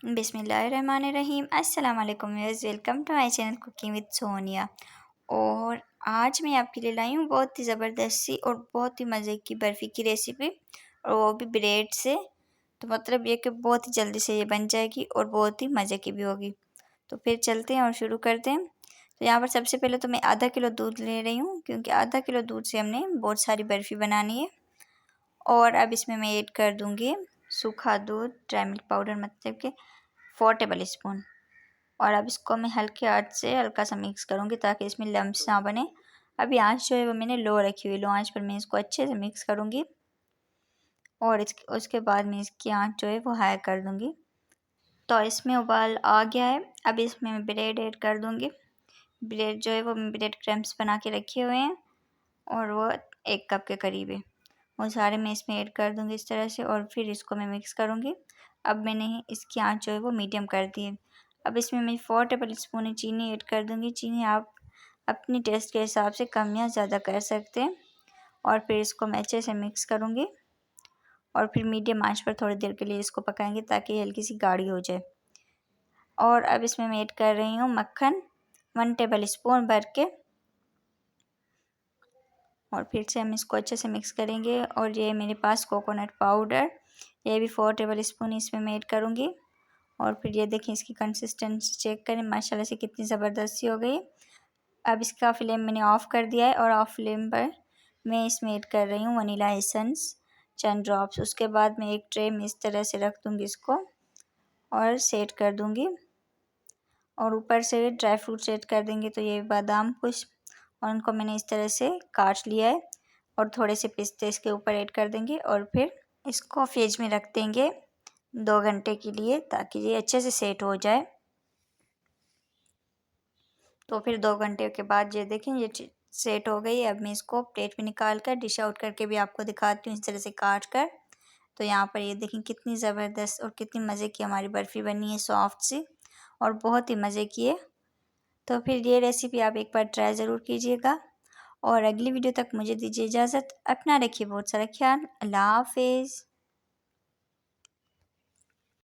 बिस्मिल्लाहिर्रहमानिर्रहीम। अस्सलाम वालेकुम viewers, welcome to my channel cooking with Sonia. और आज मैं आपके लिए लाई हूँ बहुत ही ज़बरदस्त सी और बहुत ही मज़े की बर्फ़ी की रेसिपी, और वो भी ब्रेड से। तो मतलब ये कि बहुत ही जल्दी से ये बन जाएगी और बहुत ही मज़े की भी होगी। तो फिर चलते हैं और शुरू करते हैं। तो यहाँ पर सबसे पहले तो मैं आधा किलो दूध ले रही हूँ, क्योंकि आधा किलो दूध से हमने बहुत सारी बर्फ़ी बनानी है। और अब इसमें मैं ऐड कर दूँगी सूखा दूध, ड्राई मिल्क पाउडर, मतलब कि 4 टेबल स्पून। और अब इसको मैं हल्के आंच से हल्का सा मिक्स करूँगी ताकि इसमें लम्प्स ना बने। अभी आंच जो है वो मैंने लो रखी हुई, लो आंच पर मैं इसको अच्छे से मिक्स करूँगी। और उसके बाद मैं इसकी आंच जो है वो हाई कर दूँगी। तो इसमें उबाल आ गया है। अब इसमें मैं ब्रेड ऐड कर दूँगी। ब्रेड जो है वो ब्रेड क्रम्स बना के रखे हुए हैं, और वो 1 कप के करीब है। वो सारे मैं इसमें ऐड कर दूँगी इस तरह से, और फिर इसको मैं मिक्स करूँगी। अब मैंने इसकी आंच जो है वो मीडियम कर दी है। अब इसमें मैं 4 टेबल स्पून चीनी ऐड कर दूँगी। चीनी आप अपनी टेस्ट के हिसाब से कम या ज़्यादा कर सकते हैं। और फिर इसको मैं अच्छे से मिक्स करूँगी, और फिर मीडियम आंच पर थोड़ी देर के लिए इसको पकाएंगे ताकि हल्की सी गाढ़ी हो जाए। और अब इसमें मैं ऐड कर रही हूँ मक्खन, 1 टेबल स्पून भर के। और फिर से हम इसको अच्छे से मिक्स करेंगे। और ये मेरे पास कोकोनट पाउडर, ये भी 4 टेबल स्पून इसमें मैं ऐड करूँगी। और फिर ये देखें, इसकी कंसिस्टेंसी चेक करें, माशाल्लाह से कितनी ज़बरदस्त सी हो गई। अब इसका फ्लेम मैंने ऑफ़ कर दिया है, और ऑफ फ्लेम पर मैं इसमें ऐड कर रही हूँ वनीला एसेंस, चंद ड्रॉप्स। उसके बाद मैं एक ट्रे में इस तरह से रख दूँगी इसको, और सेट कर दूँगी। और ऊपर से ड्राई फ्रूट्स ऐड कर देंगे, तो ये बादाम कुछ, और उनको मैंने इस तरह से काट लिया है। और थोड़े से पिस्ते इसके ऊपर ऐड कर देंगे, और फिर इसको फ्रिज में रख देंगे 2 घंटे के लिए, ताकि ये अच्छे से सेट हो जाए। तो फिर 2 घंटे के बाद ये देखें, ये सेट हो गई। अब मैं इसको प्लेट में निकाल कर डिश आउट करके भी आपको दिखाती हूँ, इस तरह से काट कर। तो यहाँ पर ये देखें कितनी ज़बरदस्त और कितनी मज़े की हमारी बर्फ़ी बनी है, सॉफ्ट सी और बहुत ही मज़े की है। तो फिर ये रेसिपी आप एक बार ट्राई ज़रूर कीजिएगा। और अगली वीडियो तक मुझे दीजिए इजाज़त। अपना रखिए बहुत सारा ख्याल। अल्लाह हाफ़िज़।